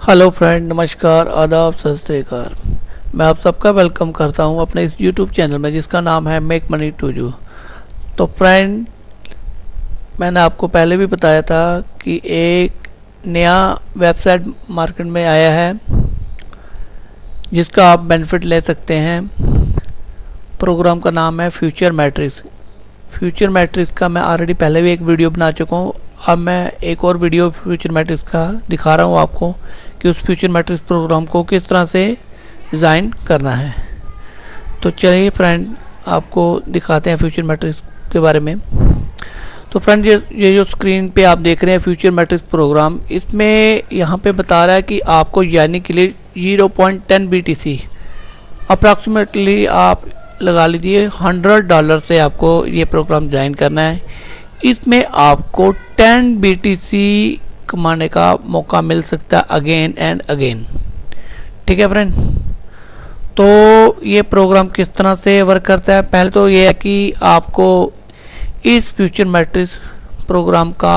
Hello friend, नमस्कार, आदाब, सत श्री अकाल। मैं आप सबका वेलकम करता हूं अपने इस यूट्यूब चैनल में जिसका नाम है मेक मनी टू यू। तो फ्रेंड, मैंने आपको पहले भी बताया था कि एक नया वेबसाइट मार्केट में आया है जिसका आप बेनिफिट ले सकते हैं। प्रोग्राम का नाम है फ्यूचर मैट्रिक्स। फ्यूचर मैट्रिक्स का मैं ऑलरेडी पहले भी एक वीडियो बना चुका हूँ। अब मैं एक और वीडियो फ्यूचर मैट्रिक्स का दिखा रहा हूँ आपको कि उस फ्यूचर मैट्रिक्स प्रोग्राम को किस तरह से डिज़ाइन करना है। तो चलिए फ्रेंड, आपको दिखाते हैं फ्यूचर मैट्रिक्स के बारे में। तो फ्रेंड, ये जो स्क्रीन पे आप देख रहे हैं फ्यूचर मैट्रिक्स प्रोग्राम, इसमें यहाँ पे बता रहा है कि आपको यानी के लिए 0.10 BTC अप्रॉक्सीमेटली आप लगा लीजिए $100 से आपको ये प्रोग्राम ज्वाइन करना है। इसमें आपको 10 BTC कमाने का मौका मिल सकता है अगेन एंड अगेन। ठीक है फ्रेंड, तो ये प्रोग्राम किस तरह से वर्क करता है, पहले तो ये है कि आपको इस फ्यूचर मैट्रिक्स प्रोग्राम का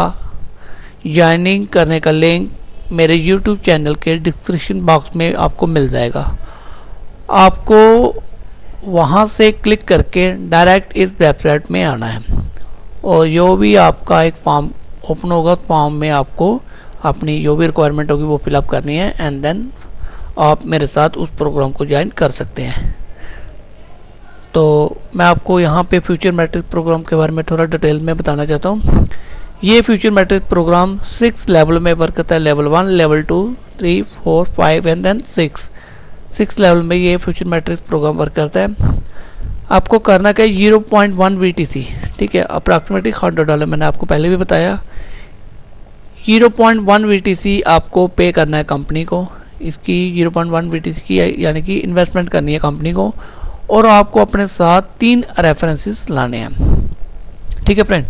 ज्वाइनिंग करने का लिंक मेरे यूट्यूब चैनल के डिस्क्रिप्शन बॉक्स में आपको मिल जाएगा। आपको वहाँ से क्लिक करके डायरेक्ट इस वेबसाइट में आना है और जो भी आपका एक फॉर्म ओपन होगा, फॉर्म में आपको अपनी जो भी रिक्वायरमेंट होगी वो फिलअप करनी है एंड देन आप मेरे साथ उस प्रोग्राम को ज्वाइन कर सकते हैं। तो मैं आपको यहाँ पे फ्यूचर मैट्रिक्स प्रोग्राम के बारे में थोड़ा डिटेल में बताना चाहता हूँ। ये फ्यूचर मैट्रिक्स प्रोग्राम 6 लेवल में वर्क करता है। Level 1, level 2, 3, 4, 5 and then 6 level में ये फ्यूचर मैट्रिक्स प्रोग्राम वर्क करता है। आपको करना क्या, 0.1 BTC, ठीक है, अप्रॉक्सीमेटली $100। मैंने आपको पहले भी बताया 0.1 BTC आपको पे करना है कंपनी को। इसकी 0.1 BTC की यानी कि इन्वेस्टमेंट करनी है कंपनी को और आपको अपने साथ 3 रेफरेंसेस लाने हैं। ठीक है फ्रेंड,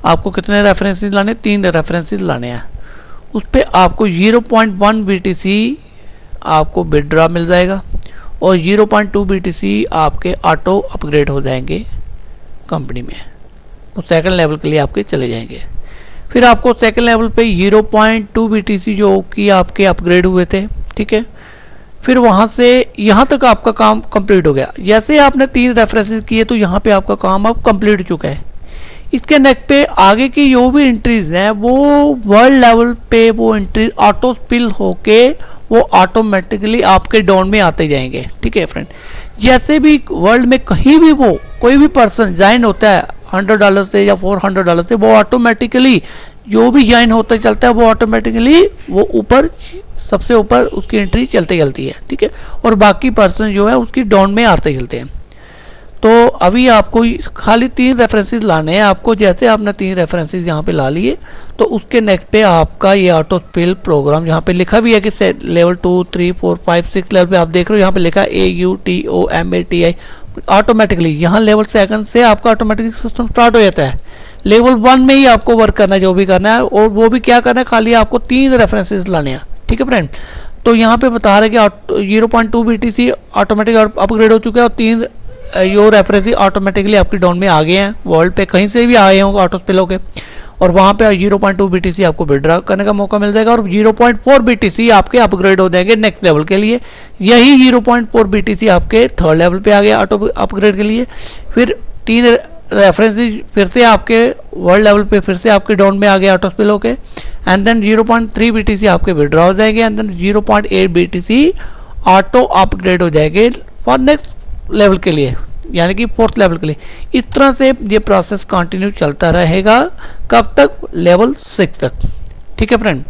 आपको कितने रेफरेंसेस लाने? 3 रेफरेंसेस लाने हैं। उस पर आपको 0.1 BTC आपको विड्रॉ मिल जाएगा और 0.2 BTC आपके ऑटो अपग्रेड हो जाएंगे कंपनी में, वो सेकंड लेवल के लिए आपके चले जाएंगे। फिर आपको सेकंड लेवल पे 0.2 BTC जो कि आपके अपग्रेड हुए थे, ठीक है, फिर वहां से यहाँ तक आपका काम कंप्लीट हो गया। जैसे आपने 3 रेफरेंसेस किए तो यहाँ पे आपका काम अब कंप्लीट हो चुका है। इसके नेक्स्ट पे आगे की जो भी एंट्रीज हैं वो वर्ल्ड लेवल पे वो एंट्री ऑटो स्पिल होके वो ऑटोमेटिकली आपके डाउन में आते जाएंगे। ठीक है फ्रेंड, जैसे भी वर्ल्ड में कहीं भी वो कोई भी पर्सन ज्वाइन होता है $100 से या $400 से, वो ऑटोमेटिकली जो भी ज्वाइन होता चलता है वो ऑटोमेटिकली वो ऊपर सबसे ऊपर उसकी एंट्री चलती चलती है। ठीक है, और बाकी पर्सन जो है उसकी डाउन में आते चलते हैं। तो अभी आपको खाली 3 रेफरेंसेस लाने हैं। आपको जैसे आपने 3 रेफरेंसेस यहाँ पे ला लिए तो उसके नेक्स्ट पे आपका ये ऑटो स्पिल प्रोग्राम यहाँ पे लिखा भी है कि लेवल 2, 3, 4, 5, 6 लेवल पे आप देख रहे हो यहाँ पे लिखा है AUTOMATI ऑटोमेटिकली। यहाँ लेवल 2 से आपका ऑटोमेटिक सिस्टम स्टार्ट हो जाता है। लेवल 1 में ही आपको वर्क करना है जो भी करना है, और वो भी क्या करना है, खाली आपको 3 रेफरेंसेस लाने हैं। ठीक है फ्रेंड, तो यहाँ पे बता रहे कि 0.2 BTC ऑटोमेटिक अपग्रेड हो चुका है और 3 यो रेफरेंस ऑटोमेटिकली आपकी डाउन में आ गए हैं। वर्ल्ड पे कहीं से भी आए होंगे ऑटो स्पिल होके, और वहाँ पे 0.2 BTC आपको विड्रॉ करने का मौका मिल जाएगा और 0.4 BTC आपके अपग्रेड हो जाएंगे नेक्स्ट लेवल के लिए। यही 0.4 BTC आपके थर्ड लेवल पे आ गया ऑटो अपग्रेड के लिए। फिर 3 रेफरेंसेस फिर से आपके वर्ल्ड लेवल पे फिर से आपके डाउन में आ गया ऑटो स्पिल होके, एंड देन 0.3 BTC आपके विड्रॉ हो जाएंगे, and then 0.8 BTC auto upgrade हो जाएंगे फॉर नेक्स्ट लेवल के लिए, यानी कि 4th लेवल के लिए। इस तरह से ये प्रोसेस कंटिन्यू चलता रहेगा। कब तक? लेवल 6 तक। ठीक है फ्रेंड,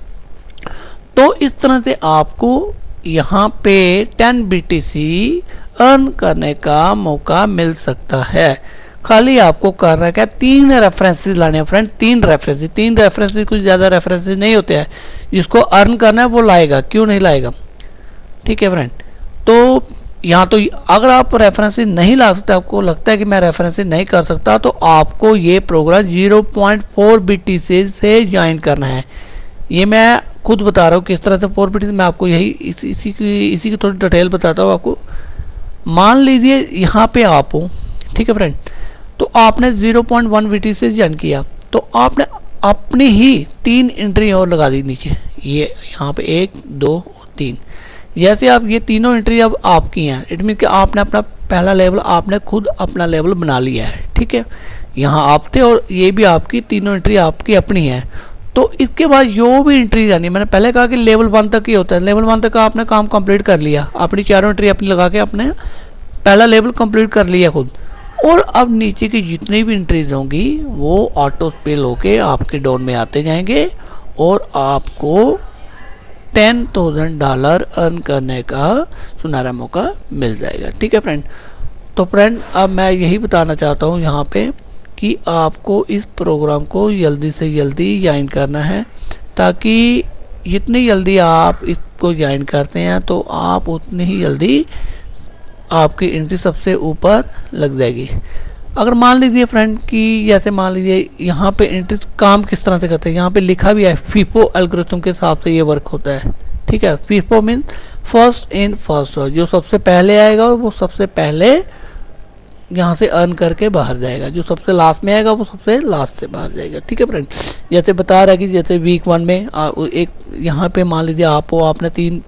तो इस तरह से आपको यहाँ पे 10 BTC अर्न करने का मौका मिल सकता है। खाली आपको करना क्या, 3 रेफरेंसेस लाने हैं फ्रेंड। 3 रेफरेंसेस कुछ ज़्यादा रेफरेंसेस नहीं होते हैं। जिसको अर्न करना है वो लाएगा, क्यों नहीं लाएगा? ठीक है फ्रेंड, तो यहाँ तो अगर आप रेफरेंसेस नहीं ला सकते, आपको लगता है कि मैं रेफरेंसेस नहीं कर सकता, तो आपको ये प्रोग्राम 0.4 BTC से ज्वाइन करना है। ये मैं खुद बता रहा हूँ किस तरह से 4 BTC, मैं आपको यही इसी की थोड़ी डिटेल बताता हूँ आपको। मान लीजिए यहाँ पे आप हो, ठीक है फ्रेंड, तो आपने 0.1 BTC ज्वाइन किया तो आपने अपनी ही 3 एंट्री और लगा दी नीचे। ये यहाँ पे 1, 2, 3। जैसे आप ये तीनों एंट्री अब आपकी हैं, इट मीन कि आपने अपना पहला लेवल, आपने खुद अपना लेवल बना लिया है, ठीक है। यहाँ आप थे और ये भी आपकी तीनों एंट्री आपकी अपनी है। तो इसके बाद जो भी एंट्री आनी, मैंने पहले कहा कि लेवल 1 तक ही होता है, लेवल 1 तक आपने काम कंप्लीट कर लिया, अपनी चारों एंट्री अपनी लगा के अपने पहला लेवल कंप्लीट कर लिया खुद। और अब नीचे की जितनी भी एंट्रीज होंगी वो ऑटो स्पेल होके आपके डाउन में आते जाएंगे और आपको $10,000 अर्न करने का सुनहरा मौका मिल जाएगा, ठीक है फ्रेंड। तो फ्रेंड अब मैं यही बताना चाहता हूँ यहाँ पे कि आपको इस प्रोग्राम को जल्दी से जल्दी ज्वाइन करना है, ताकि जितनी जल्दी आप इसको ज्वाइन करते हैं तो आप उतनी ही जल्दी आपकी एंट्री सबसे ऊपर लग जाएगी। अगर मान लीजिए फ्रेंड कि जैसे मान लीजिए यहाँ पे एंट्री काम किस तरह से करते हैं, यहाँ पे लिखा भी है फीफो एल्गोरिथम के हिसाब से ये वर्क होता है, ठीक है। FIFO mean first in first out, जो सबसे पहले आएगा वो सबसे पहले यहाँ से अर्न करके बाहर जाएगा, जो सबसे लास्ट में आएगा वो सबसे लास्ट से बाहर जाएगा, ठीक है फ्रेंड। जैसे बता रहा है कि जैसे वीक 1 में एक यहाँ पे मान लीजिए आपने 3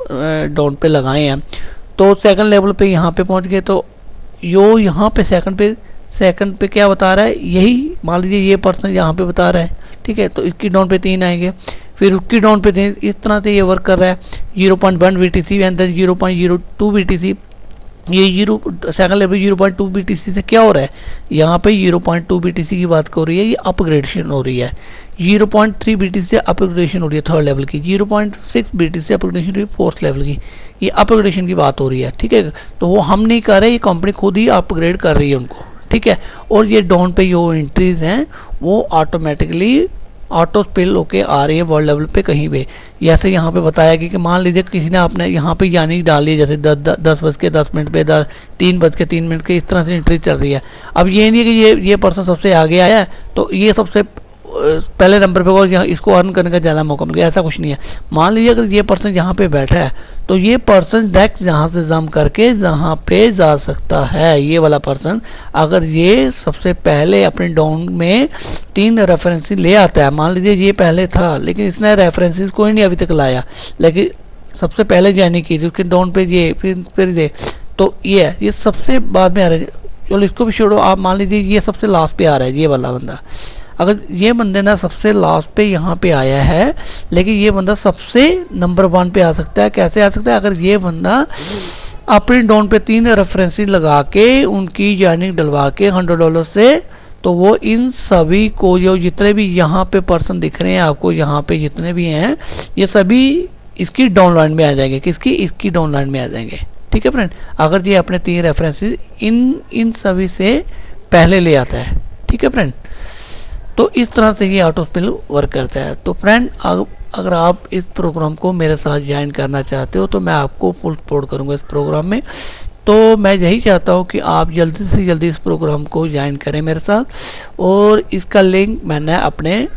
डाउन पे लगाए हैं, तो सेकंड लेवल पे यहाँ पे पहुँच गए, तो यो यहाँ पे सेकंड पे क्या बता रहा है, यही मान लीजिए ये पर्सन यहाँ पे बता रहा है, ठीक है। तो इसकी डाउन पे 3 आएंगे, फिर उसकी डाउन पे 3, इस तरह से ये वर्क कर रहा है। 0.1 BTC एंड देन 0.02 BTC, ये सेकंड लेवल 0.2 BTC से क्या हो रहा है, यहाँ पे 0.2 BTC की बात हो रही है, ये अपग्रेडेशन हो रही है। 0.3 BTC से अपग्रेडेशन हो रही है थर्ड लेवल की, 0.6 BTC से अपग्रेडेशन हो रही है फोर्थ लेवल की, ये अपग्रेडेशन की बात हो रही है, ठीक है। तो वो हम नहीं कर रहे, ये कंपनी खुद ही अपग्रेड कर रही है उनको, ठीक है। और ये डाउन पे जो एंट्रीज हैं वो ऑटोमेटिकली ऑटो स्पेल होके आ रही है वर्ल्ड लेवल पे कहीं पे। जैसे यहाँ पे बताया कि मान लीजिए किसी ने आपने यहाँ पे यानी डाली है, जैसे 10:10 पे 3:03 के, इस तरह से एंट्री चल रही है। अब ये नहीं है कि ये पर्सन सबसे आगे आया है तो ये सबसे पहले नंबर पे और यहाँ इसको अर्न करने का ज़्यादा मौका मिल गया, ऐसा कुछ नहीं है। मान लीजिए अगर ये पर्सन यहाँ पे बैठा है तो ये पर्सन डायरेक्ट यहाँ से जम करके जहाँ पे जा सकता है, ये वाला पर्सन अगर ये सबसे पहले अपने डाउन में 3 रेफरेंसेस ले आता है। मान लीजिए ये पहले था लेकिन इसने रेफरेंसेस कोई नहीं अभी तक लाया, लेकिन सबसे पहले ज्वाइन की थी, उसके डाउन पे ये फिर ये, तो ये सबसे बाद में आ रहा है। चलो इसको भी छोड़ो, आप मान लीजिए ये सबसे लास्ट पे आ रहा है ये वाला बंदा। अगर ये बंदे ना सबसे लास्ट पे यहाँ पे आया है, लेकिन ये बंदा सबसे नंबर 1 पे आ सकता है। कैसे आ सकता है, अगर ये बंदा अपने डाउन पे 3 रेफरेंसेस लगा के उनकी ज्वाइनिंग डलवा के $100 से, तो वो इन सभी को जो जितने भी यहाँ पे पर्सन दिख रहे हैं आपको, यहाँ पे जितने भी हैं ये सभी इसकी डाउनलाइन में आ जाएंगे। किसकी, इसकी डाउनलाइन में आ जाएंगे, ठीक है फ्रेंड। अगर ये अपने 3 रेफरेंसेस इन सभी से पहले ले आता है, ठीक है फ्रेंड। तो इस तरह से ये ऑटो स्पेल वर्क करता है। तो फ्रेंड अगर आप इस प्रोग्राम को मेरे साथ ज्वाइन करना चाहते हो तो मैं आपको फुल सपोर्ट करूंगा इस प्रोग्राम में। तो मैं यही चाहता हूं कि आप जल्दी से जल्दी इस प्रोग्राम को ज्वाइन करें मेरे साथ, और इसका लिंक मैंने अपने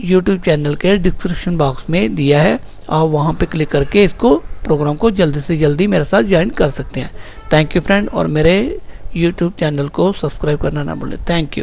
यूट्यूब चैनल के डिस्क्रिप्शन बॉक्स में दिया है। आप वहां पे क्लिक करके इसको प्रोग्राम को जल्दी से जल्दी मेरे साथ ज्वाइन कर सकते हैं। थैंक यू फ्रेंड, और मेरे यूट्यूब चैनल को सब्सक्राइब करना ना भूलें। Thank you.